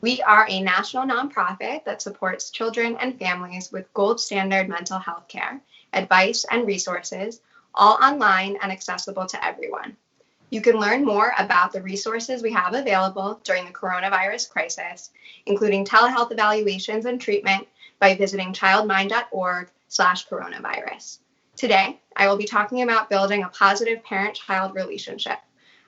We are a national nonprofit that supports children and families with gold standard mental health care, advice, and resources, all online and accessible to everyone. You can learn more about the resources we have available during the coronavirus crisis, including telehealth evaluations and treatment, by visiting childmind.org/coronavirus. Today, I will be talking about building a positive parent-child relationship.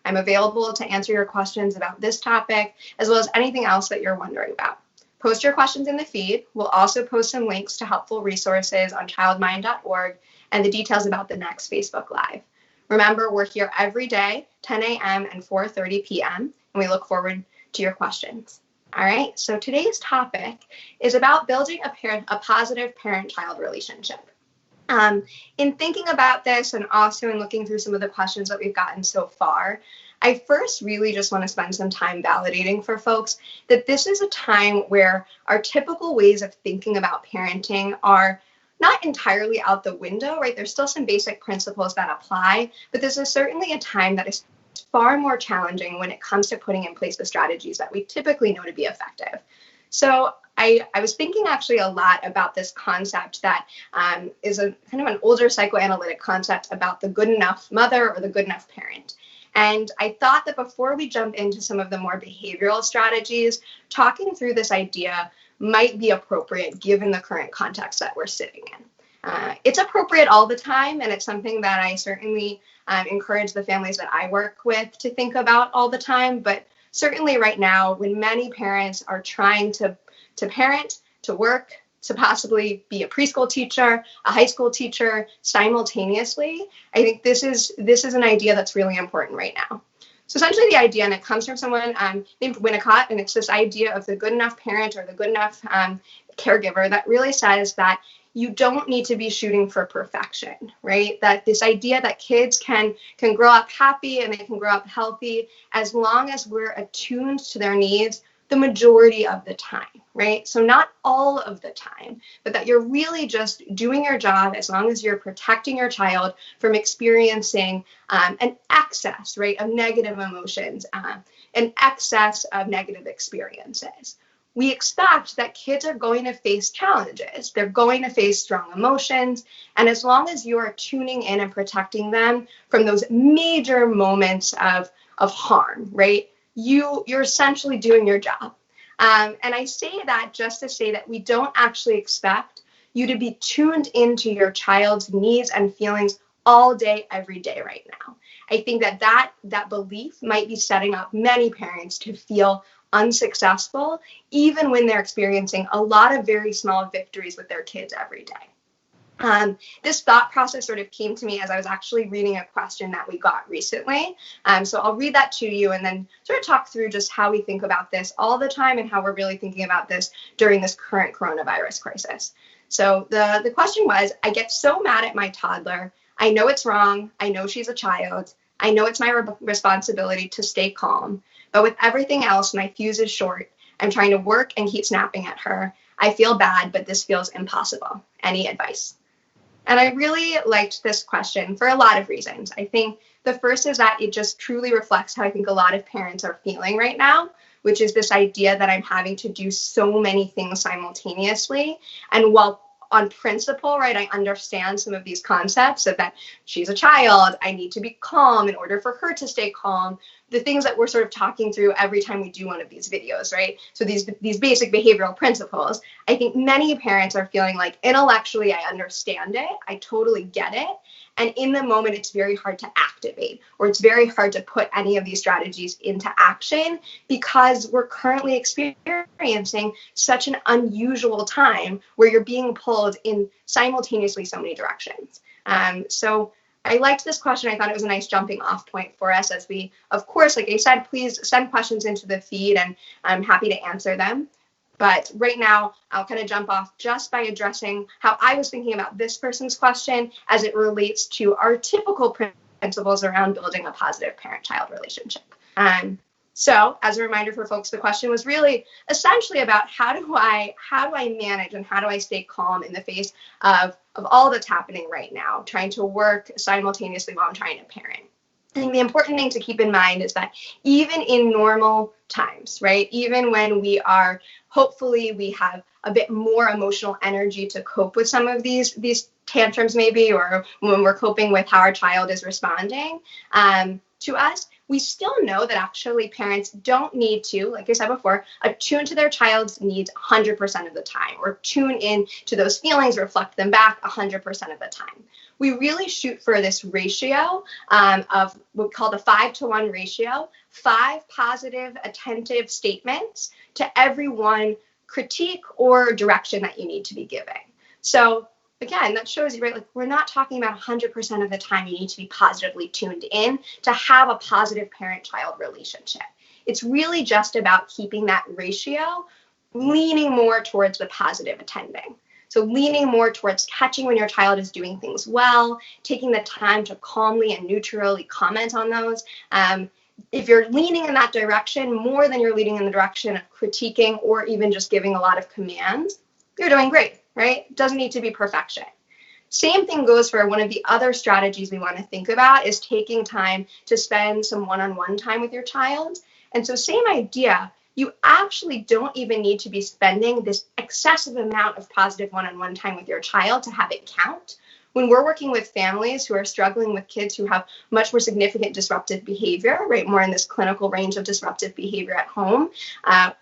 I'm available to answer your questions about this topic, as well as anything else that you're wondering about. Post your questions in the feed. We'll also post some links to helpful resources on childmind.org and the details about the next Facebook Live. Remember, we're here every day, 10 a.m. and 4:30 p.m., and we look forward to your questions. All right, so today's topic is about building a positive parent-child relationship. In thinking about this and also in looking through some of the questions that we've gotten so far, I first really just want to spend some time validating for folks that this is a time where our typical ways of thinking about parenting are not entirely out the window, right? There's still some basic principles that apply, but this is certainly a time that is far more challenging when it comes to putting in place the strategies that we typically know to be effective. So I was thinking actually a lot about this concept that is a kind of an older psychoanalytic concept about the good enough mother or the good enough parent. And I thought that before we jump into some of the more behavioral strategies, talking through this idea might be appropriate given the current context that we're sitting in. It's appropriate all the time, and it's something that I certainly encourage the families that I work with to think about all the time. But certainly right now, when many parents are trying to parent, to work, to possibly be a preschool teacher, a high school teacher simultaneously, I think this is an idea that's really important right now. So essentially the idea, and it comes from someone named Winnicott, and it's this idea of the good enough parent or the good enough caregiver that really says that you don't need to be shooting for perfection, right? That this idea that kids can grow up happy and they can grow up healthy as long as we're attuned to their needs the majority of the time, right? So not all of the time, but that you're really just doing your job as long as you're protecting your child from experiencing an excess, right, of negative emotions, an excess of negative experiences. We expect that kids are going to face challenges. They're going to face strong emotions. And as long as you are tuning in and protecting them from those major moments of harm, right, you're essentially doing your job. And I say that just to say that we don't actually expect you to be tuned into your child's needs and feelings all day, every day right now. I think that belief might be setting up many parents to feel unsuccessful, even when they're experiencing a lot of very small victories with their kids every day. This thought process sort of came to me as I was actually reading a question that we got recently. So I'll read that to you and then sort of talk through just how we think about this all the time and how we're really thinking about this during this current coronavirus crisis. So the question was, I get so mad at my toddler. I know it's wrong. I know she's a child. I know it's my responsibility to stay calm. But with everything else, my fuse is short. I'm trying to work and keep snapping at her. I feel bad, but this feels impossible. Any advice? And I really liked this question for a lot of reasons. I think the first is that it just truly reflects how I think a lot of parents are feeling right now, which is this idea that I'm having to do so many things simultaneously. And while on principle, right, I understand some of these concepts of that she's a child, I need to be calm in order for her to stay calm, the things that we're sort of talking through every time we do one of these videos, right? So these basic behavioral principles, I think many parents are feeling like intellectually I understand it, I totally get it. And in the moment, it's very hard to activate, or it's very hard to put any of these strategies into action because we're currently experiencing such an unusual time where you're being pulled in simultaneously so many directions. So I liked this question. I thought it was a nice jumping off point for us as we, of course, like I said, please send questions into the feed and I'm happy to answer them. But right now, I'll kind of jump off just by addressing how I was thinking about this person's question as it relates to our typical principles around building a positive parent-child relationship. So as a reminder for folks, the question was really essentially about how do I manage and how do I stay calm in the face of all that's happening right now, trying to work simultaneously while I'm trying to parent. I think the important thing to keep in mind is that even in normal times, right, even when hopefully we have a bit more emotional energy to cope with some of these tantrums maybe, or when we're coping with how our child is responding to us, we still know that actually parents don't need to, like I said before, attune to their child's needs 100% of the time, or tune in to those feelings, reflect them back 100% of the time. We really shoot for this ratio of what we call the 5-to-1 ratio, 5 positive, attentive statements to every one critique or direction that you need to be giving. So again, that shows you, right, like we're not talking about 100% of the time you need to be positively tuned in to have a positive parent-child relationship. It's really just about keeping that ratio leaning more towards the positive attending. So leaning more towards catching when your child is doing things well, taking the time to calmly and neutrally comment on those. If you're leaning in that direction more than you're leaning in the direction of critiquing or even just giving a lot of commands, you're doing great, right? It doesn't need to be perfection. Same thing goes for one of the other strategies we want to think about is taking time to spend some one-on-one time with your child. And so same idea, you actually don't even need to be spending this excessive amount of positive one-on-one time with your child to have it count. When we're working with families who are struggling with kids who have much more significant disruptive behavior, right, more in this clinical range of disruptive behavior at home,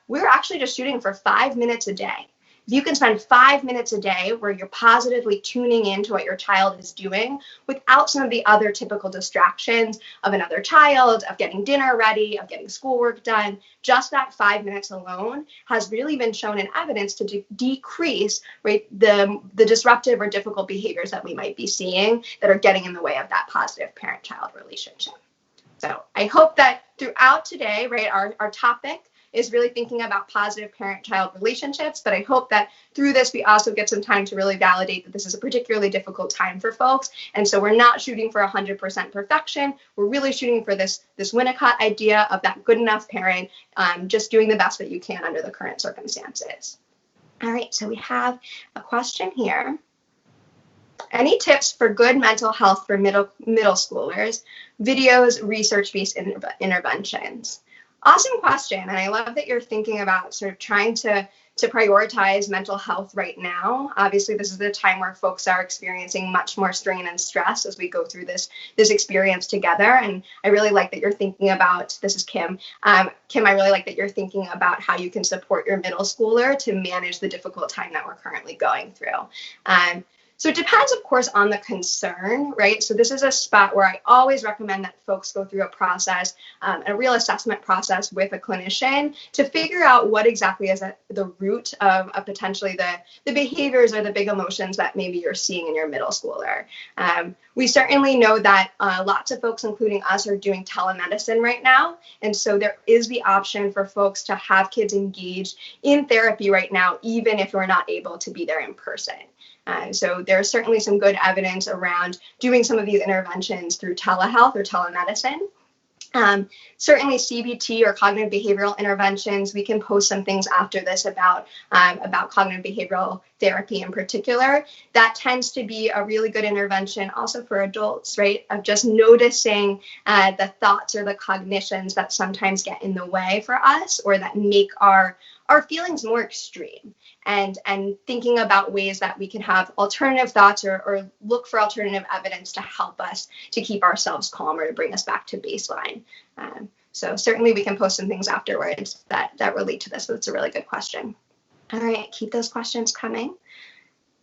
we're actually just shooting for 5 minutes a day. If you can spend 5 minutes a day where you're positively tuning into what your child is doing without some of the other typical distractions of another child, of getting dinner ready, of getting schoolwork done, just that 5 minutes alone has really been shown in evidence to decrease, right, the disruptive or difficult behaviors that we might be seeing that are getting in the way of that positive parent-child relationship. So I hope that throughout today, right, our topic is really thinking about positive parent-child relationships, but I hope that through this we also get some time to really validate that this is a particularly difficult time for folks, and so we're not shooting for 100% perfection. We're really shooting for this Winnicott idea of that good enough parent, just doing the best that you can under the current circumstances. All right, so we have a question here. Any tips for good mental health for middle schoolers? Videos, research-based interventions. Awesome question. And I love that you're thinking about sort of trying to prioritize mental health right now. Obviously, this is the time where folks are experiencing much more strain and stress as we go through this experience together. And I really like that you're thinking about, this is Kim. Kim, I really like that you're thinking about how you can support your middle schooler to manage the difficult time that we're currently going through. So it depends, of course, on the concern, right? So this is a spot where I always recommend that folks go through a process, a real assessment process with a clinician to figure out what exactly is at the root of potentially the behaviors or the big emotions that maybe you're seeing in your middle schooler. We certainly know that lots of folks, including us, are doing telemedicine right now. And so there is the option for folks to have kids engaged in therapy right now, even if we're not able to be there in person. So there's certainly some good evidence around doing some of these interventions through telehealth or telemedicine. Certainly CBT or cognitive behavioral interventions, we can post some things after this about cognitive behavioral therapy in particular. That tends to be a really good intervention also for adults, right? Of just noticing the thoughts or the cognitions that sometimes get in the way for us or that make our feelings more extreme, and thinking about ways that we can have alternative thoughts or look for alternative evidence to help us to keep ourselves calm or to bring us back to baseline. So certainly we can post some things afterwards that relate to this. So it's a really good question. All right, keep those questions coming.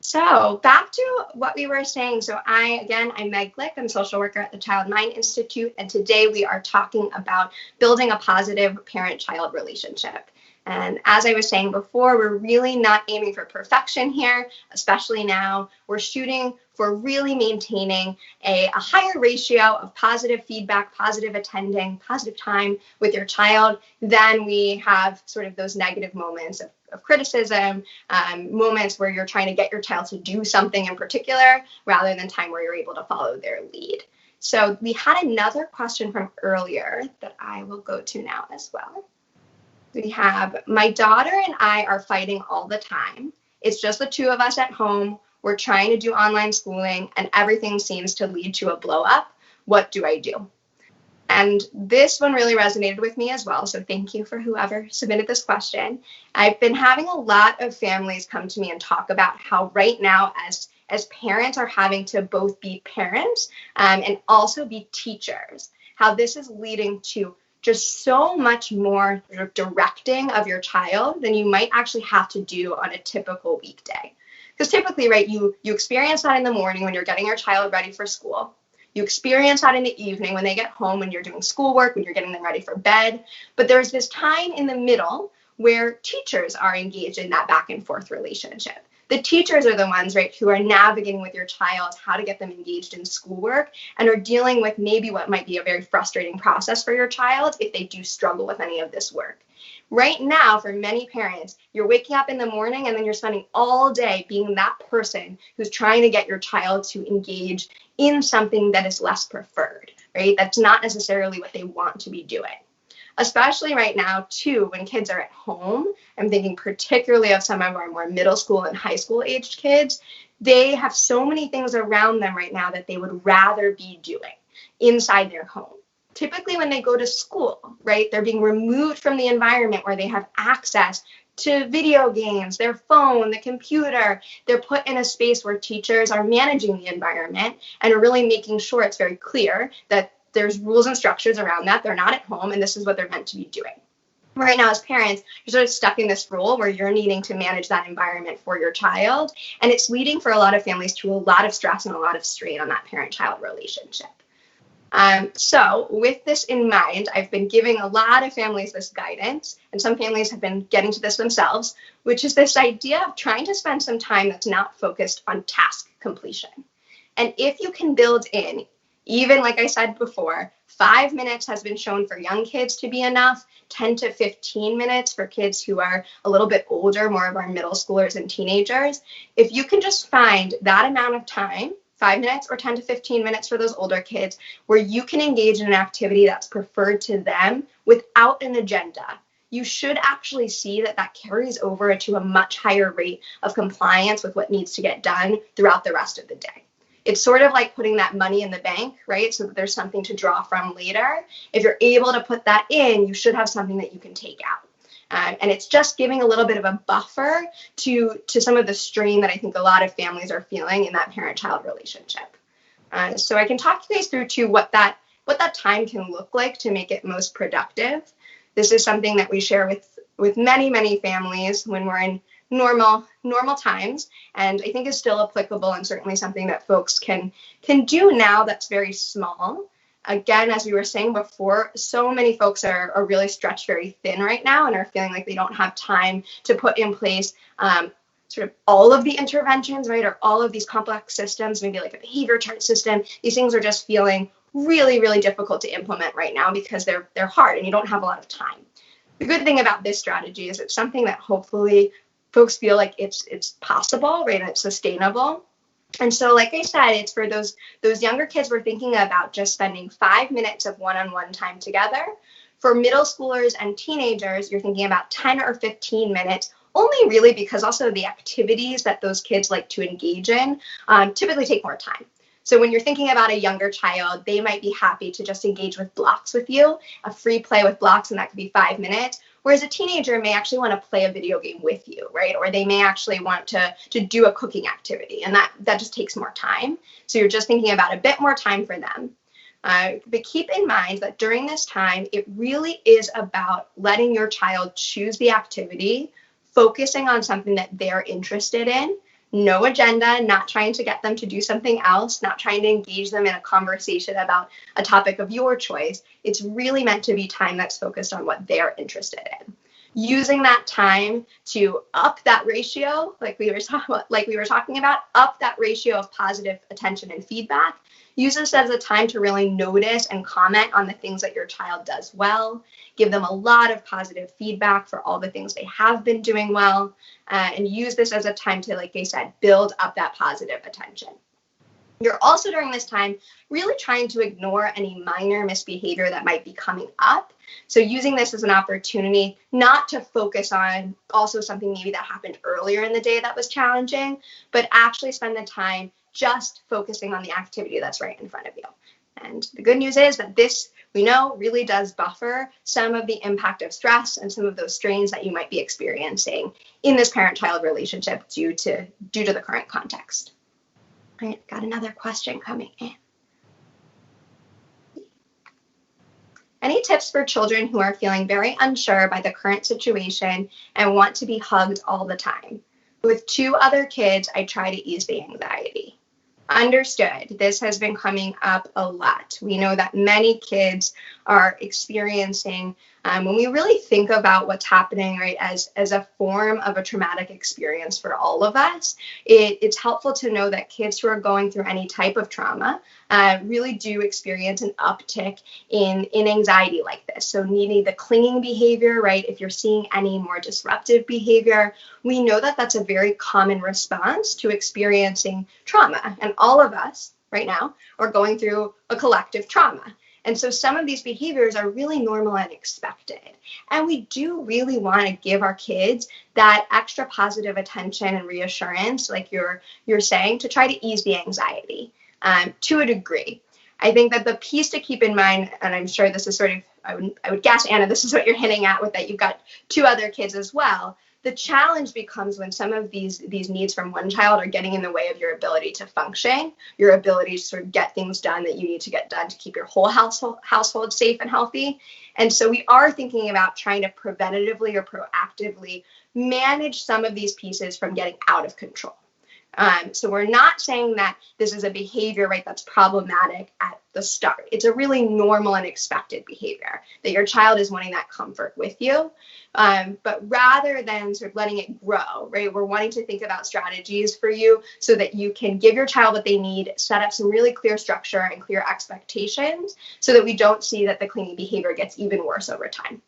So back to what we were saying. So I'm Meg Glick. I'm a social worker at the Child Mind Institute. And today we are talking about building a positive parent-child relationship. And as I was saying before, we're really not aiming for perfection here, especially now. We're shooting for really maintaining a higher ratio of positive feedback, positive attending, positive time with your child than we have sort of those negative moments of criticism, moments where you're trying to get your child to do something in particular, rather than time where you're able to follow their lead. So we had another question from earlier that I will go to now as well. We have, my daughter and I are fighting all the time. It's just the two of us at home. We're trying to do online schooling and everything seems to lead to a blow up. What do I do? And this one really resonated with me as well. So thank you for whoever submitted this question. I've been having a lot of families come to me and talk about how right now as parents are having to both be parents and also be teachers, how this is leading to just so much more sort of directing of your child than you might actually have to do on a typical weekday. Because typically, right, you experience that in the morning when you're getting your child ready for school. You experience that in the evening when they get home, when you're doing schoolwork, when you're getting them ready for bed. But there's this time in the middle where teachers are engaged in that back and forth relationship. The teachers are the ones, right, who are navigating with your child how to get them engaged in schoolwork and are dealing with maybe what might be a very frustrating process for your child if they do struggle with any of this work. Right now, for many parents, you're waking up in the morning and then you're spending all day being that person who's trying to get your child to engage in something that is less preferred, right? That's not necessarily what they want to be doing. Especially right now, too, when kids are at home. I'm thinking particularly of some of our more middle school and high school aged kids. They have so many things around them right now that they would rather be doing inside their home. Typically when they go to school, right, they're being removed from the environment where they have access to video games, their phone, the computer. They're put in a space where teachers are managing the environment and are really making sure it's very clear that there's rules and structures around that. They're not at home and this is what they're meant to be doing. Right now, as parents, you're sort of stuck in this role where you're needing to manage that environment for your child. And it's leading for a lot of families to a lot of stress and a lot of strain on that parent-child relationship. So with this in mind, I've been giving a lot of families this guidance, and some families have been getting to this themselves, which is this idea of trying to spend some time that's not focused on task completion. And if you can build in, even like I said before, 5 minutes has been shown for young kids to be enough, 10 to 15 minutes for kids who are a little bit older, more of our middle schoolers and teenagers. If you can just find that amount of time, 5 minutes or 10 to 15 minutes for those older kids, where you can engage in an activity that's preferred to them without an agenda, you should actually see that that carries over to a much higher rate of compliance with what needs to get done throughout the rest of the day. It's sort of like putting that money in the bank, right? So that there's something to draw from later. If you're able to put that in, you should have something that you can take out. And it's just giving a little bit of a buffer to some of the strain that I think a lot of families are feeling in that parent-child relationship. So I can talk you guys through too what that time can look like to make it most productive. This is something that we share with many, many families when we're in normal times, and I think is still applicable and certainly something that folks can do now that's very small. Again, as we were saying before, so many folks are really stretched very thin right now and are feeling like they don't have time to put in place sort of all of the interventions, right, or all of these complex systems, maybe like a behavior chart system. These things are just feeling really, really difficult to implement right now because they're hard and you don't have a lot of time. The good thing about this strategy is it's something that hopefully folks feel like it's possible, right, and it's sustainable. And so, like I said, it's for those younger kids we're thinking about just spending 5 minutes of one-on-one time together. For middle schoolers and teenagers, you're thinking about 10 or 15 minutes, only really because also the activities that those kids like to engage in typically take more time. So when you're thinking about a younger child, they might be happy to just engage with blocks with you, a free play with blocks, and that could be 5 minutes. Whereas a teenager may actually want to play a video game with you, right? Or they may actually want to do a cooking activity, and that just takes more time. So you're just thinking about a bit more time for them. But keep in mind that during this time, it really is about letting your child choose the activity, focusing on something that they're interested in. No agenda, not trying to get them to do something else, not trying to engage them in a conversation about a topic of your choice. It's really meant to be time that's focused on what they're interested in. Using that time to up that ratio, like we were talking about, up that ratio of positive attention and feedback. Use this as a time to really notice and comment on the things that your child does well. Give them a lot of positive feedback for all the things they have been doing well. And use this as a time to, like I said, build up that positive attention. You're also during this time really trying to ignore any minor misbehavior that might be coming up. So using this as an opportunity not to focus on also something maybe that happened earlier in the day that was challenging, but actually spend the time just focusing on the activity that's right in front of you. And the good news is that this we know really does buffer some of the impact of stress and some of those strains that you might be experiencing in this parent-child relationship due to the current context. All right, got another question coming in. Any tips for children who are feeling very unsure by the current situation and want to be hugged all the time? With 2 other kids, I try to ease the anxiety. Understood. This has been coming up a lot. We know that many kids are experiencing, when we really think about what's happening, right, as a form of a traumatic experience for all of us, it's helpful to know that kids who are going through any type of trauma really do experience an uptick in anxiety like this. So needing the clinging behavior, right, if you're seeing any more disruptive behavior, we know that that's a very common response to experiencing trauma. And all of us right now are going through a collective trauma. And so some of these behaviors are really normal and expected. And we do really want to give our kids that extra positive attention and reassurance, like you're saying, to try to ease the anxiety to a degree. I think that the piece to keep in mind, and I'm sure this is sort of, I would guess, Anna, this is what you're hinting at with that you've got 2 other kids as well. The challenge becomes when some of these needs from one child are getting in the way of your ability to function, your ability to sort of get things done that you need to get done to keep your whole household safe and healthy. And so we are thinking about trying to preventatively or proactively manage some of these pieces from getting out of control. So we're not saying that this is a behavior, right, that's problematic at the start. It's a really normal and expected behavior that your child is wanting that comfort with you. But rather than sort of letting it grow, right, we're wanting to think about strategies for you so that you can give your child what they need, set up some really clear structure and clear expectations so that we don't see that the clinging behavior gets even worse over time.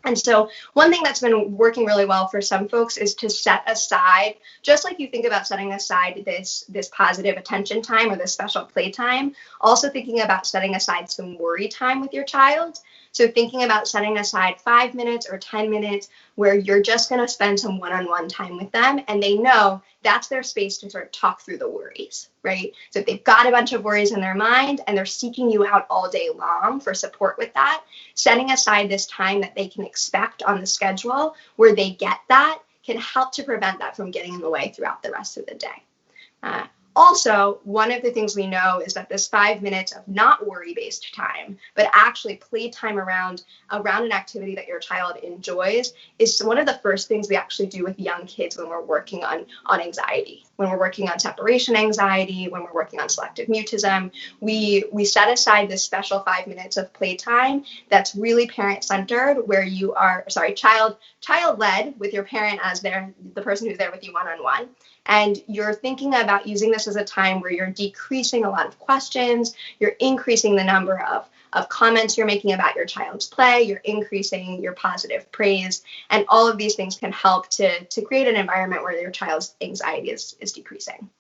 And so one thing that's been working really well for some folks is to set aside, just like you think about setting aside this positive attention time or this special play time, also thinking about setting aside some worry time with your child. So thinking about setting aside 5 minutes or 10 minutes where you're just going to spend some one-on-one time with them, and they know that's their space to sort of talk through the worries, right? So if they've got a bunch of worries in their mind and they're seeking you out all day long for support with that, setting aside this time that they can expect on the schedule where they get that can help to prevent that from getting in the way throughout the rest of the day. Also, one of the things we know is that this 5 minutes of not worry-based time, but actually playtime around an activity that your child enjoys is one of the first things we actually do with young kids when we're working on anxiety, when we're working on separation anxiety, when we're working on selective mutism. We set aside this special 5 minutes of playtime that's really parent-centered, where you are, child-led with your parent as the person who's there with you one-on-one. And you're thinking about using this as a time where you're decreasing a lot of questions, you're increasing the number of comments you're making about your child's play, you're increasing your positive praise, and all of these things can help to create an environment where your child's anxiety is decreasing.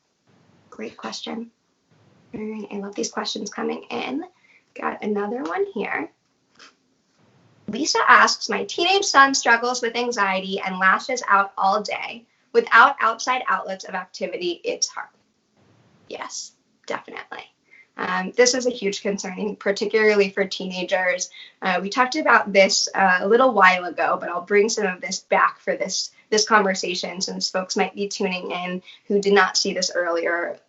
Great question. All right, I love these questions coming in. Got another one here. Lisa asks, my teenage son struggles with anxiety and lashes out all day. Without outside outlets of activity, it's hard. Yes, definitely. This is a huge concern, particularly for teenagers. We talked about this a little while ago, but I'll bring some of this back for this conversation since folks might be tuning in who did not see this earlier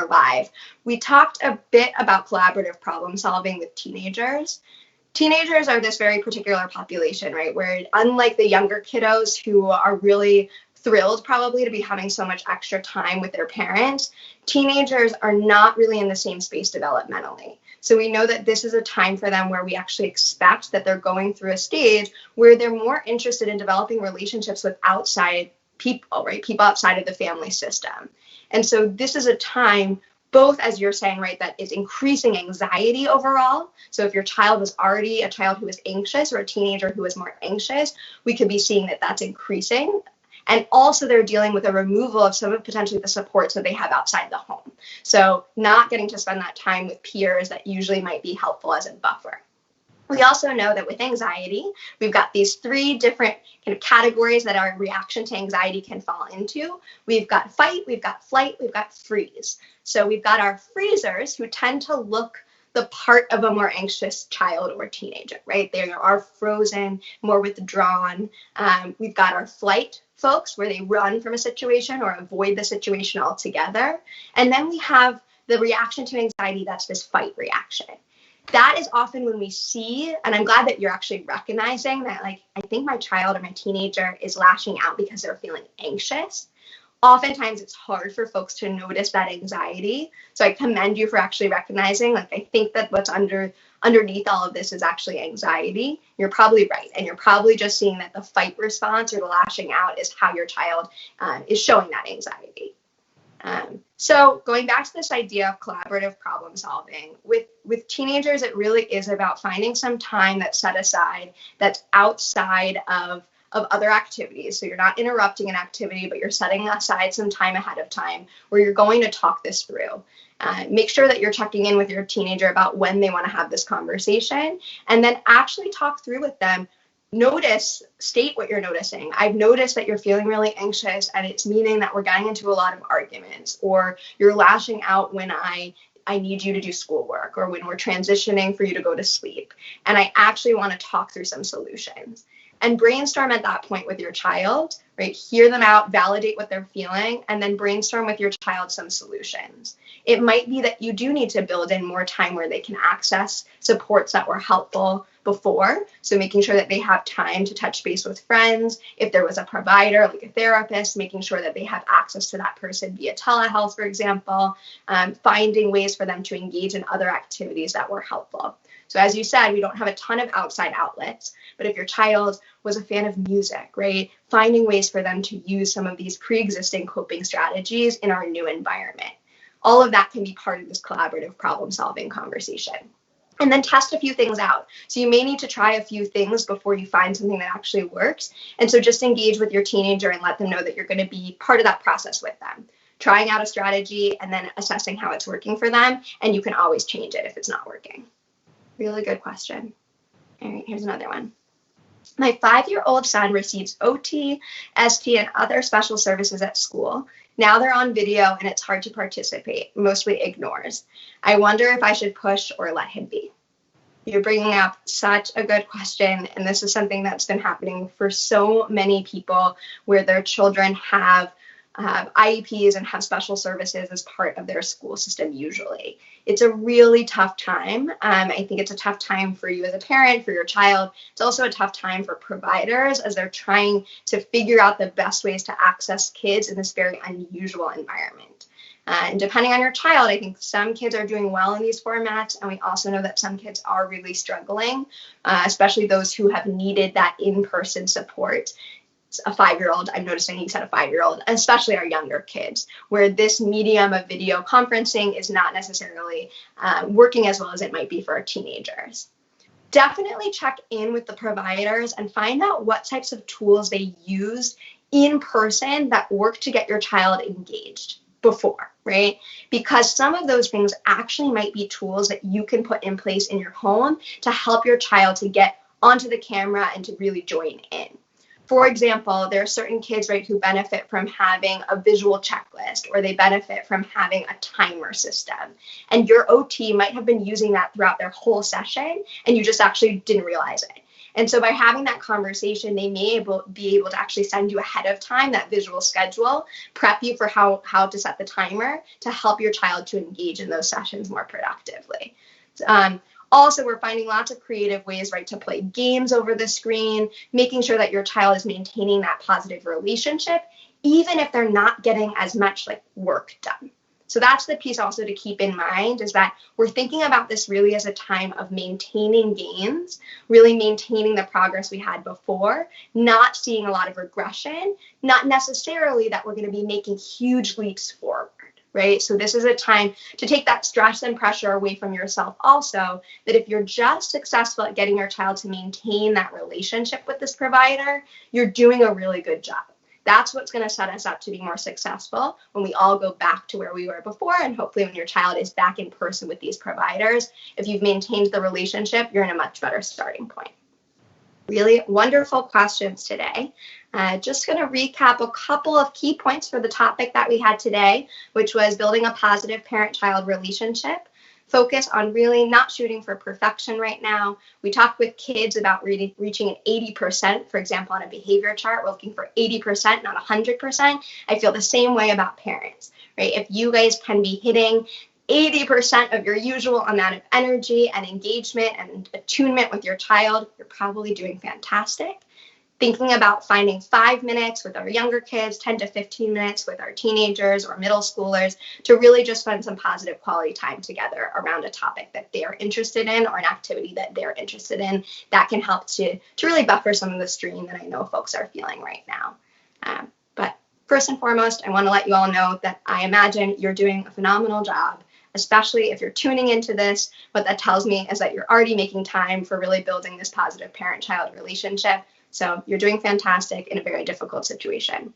live. We talked a bit about collaborative problem solving with teenagers. Teenagers are this very particular population, right, where unlike the younger kiddos who are really thrilled probably to be having so much extra time with their parents, teenagers are not really in the same space developmentally. So we know that this is a time for them where we actually expect that they're going through a stage where they're more interested in developing relationships with outside people, right? People outside of the family system. And so this is a time, both as you're saying, right, that is increasing anxiety overall. So if your child was already a child who was anxious or a teenager who was more anxious, we could be seeing that that's increasing. And also they're dealing with a removal of some of potentially the supports that they have outside the home. So not getting to spend that time with peers that usually might be helpful as a buffer. We also know that with anxiety, we've got these 3 different kind of categories that our reaction to anxiety can fall into. We've got fight, we've got flight, we've got freeze. So we've got our freezers who tend to look the part of a more anxious child or teenager, right? They are frozen, more withdrawn. We've got our flight folks where they run from a situation or avoid the situation altogether. And then we have the reaction to anxiety, that's this fight reaction. That is often when we see, and I'm glad that you're actually recognizing that, like, I think my child or my teenager is lashing out because they're feeling anxious. Oftentimes it's hard for folks to notice that anxiety. So I commend you for actually recognizing, like, I think that what's underneath all of this is actually anxiety. You're probably right. And you're probably just seeing that the fight response or the lashing out is how your child is showing that anxiety. So going back to this idea of collaborative problem solving, with teenagers, it really is about finding some time that's set aside that's outside of other activities. So you're not interrupting an activity, but you're setting aside some time ahead of time where you're going to talk this through. Make sure that you're checking in with your teenager about when they want to have this conversation, and then actually talk through with them. State what you're noticing. I've noticed that you're feeling really anxious, and it's meaning that we're getting into a lot of arguments, or you're lashing out when I need you to do schoolwork, or when we're transitioning for you to go to sleep. And I actually want to talk through some solutions. And brainstorm at that point with your child, right? Hear them out, validate what they're feeling, and then brainstorm with your child some solutions. It might be that you do need to build in more time where they can access supports that were helpful before. So making sure that they have time to touch base with friends. If there was a provider, like a therapist, making sure that they have access to that person via telehealth, for example, finding ways for them to engage in other activities that were helpful. So as you said, we don't have a ton of outside outlets, but if your child was a fan of music, right, finding ways for them to use some of these pre-existing coping strategies in our new environment. All of that can be part of this collaborative problem-solving conversation. And then test a few things out. So you may need to try a few things before you find something that actually works. And so just engage with your teenager and let them know that you're going to be part of that process with them. Trying out a strategy and then assessing how it's working for them. And you can always change it if it's not working. Really good question. All right, here's another one. My 5-year-old son receives OT, ST, and other special services at school. Now they're on video and it's hard to participate, mostly ignores. I wonder if I should push or let him be. You're bringing up such a good question, and this is something that's been happening for so many people where their children have IEPs and have special services as part of their school system usually. It's a really tough time. I think it's a tough time for you as a parent, for your child. It's also a tough time for providers as they're trying to figure out the best ways to access kids in this very unusual environment. And depending on your child, I think some kids are doing well in these formats, and we also know that some kids are really struggling, especially those who have needed that in-person support. A 5-year-old, I'm noticing you said a 5-year-old, especially our younger kids, where this medium of video conferencing is not necessarily working as well as it might be for our teenagers. Definitely check in with the providers and find out what types of tools they used in person that work to get your child engaged before, right? Because some of those things actually might be tools that you can put in place in your home to help your child to get onto the camera and to really join in. For example, there are certain kids, right, who benefit from having a visual checklist, or they benefit from having a timer system. And your OT might have been using that throughout their whole session, and you just actually didn't realize it. And so by having that conversation, they may be able to actually send you ahead of time that visual schedule, prep you for how to set the timer to help your child to engage in those sessions more productively. Also, we're finding lots of creative ways, right, to play games over the screen, making sure that your child is maintaining that positive relationship, even if they're not getting as much like work done. So that's the piece also to keep in mind, is that we're thinking about this really as a time of maintaining gains, really maintaining the progress we had before, not seeing a lot of regression, not necessarily that we're going to be making huge leaps forward. Right? So this is a time to take that stress and pressure away from yourself also, that if you're just successful at getting your child to maintain that relationship with this provider, you're doing a really good job. That's what's going to set us up to be more successful when we all go back to where we were before, and hopefully when your child is back in person with these providers, if you've maintained the relationship, you're in a much better starting point. Really wonderful questions today. Just going to recap a couple of key points for the topic that we had today, which was building a positive parent-child relationship. focus on really not shooting for perfection right now. We talk with kids about reaching an 80%, for example, on a behavior chart. We're looking for 80%, not 100%. I feel the same way about parents, right? If you guys can be hitting 80% of your usual amount of energy and engagement and attunement with your child, you're probably doing fantastic. Thinking about finding 5 minutes with our younger kids, 10 to 15 minutes with our teenagers or middle schoolers to really just spend some positive quality time together around a topic that they're interested in or an activity that they're interested in, that can help to really buffer some of the strain that I know folks are feeling right now. But first and foremost, I want to let you all know that I imagine you're doing a phenomenal job, especially if you're tuning into this. What that tells me is that you're already making time for really building this positive parent-child relationship. So you're doing fantastic in a very difficult situation. I'm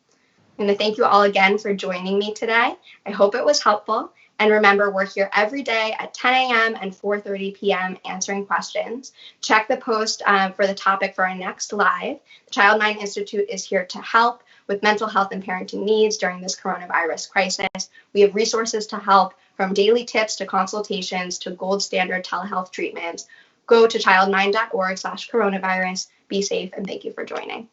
going to thank you all again for joining me today. I hope it was helpful. And remember, we're here every day at 10 a.m. and 4:30 p.m. answering questions. Check the post for the topic for our next live. The Child Mind Institute is here to help with mental health and parenting needs during this coronavirus crisis. We have resources to help, from daily tips to consultations to gold standard telehealth treatments. Go to childmind.org/coronavirus. Be safe, and thank you for joining.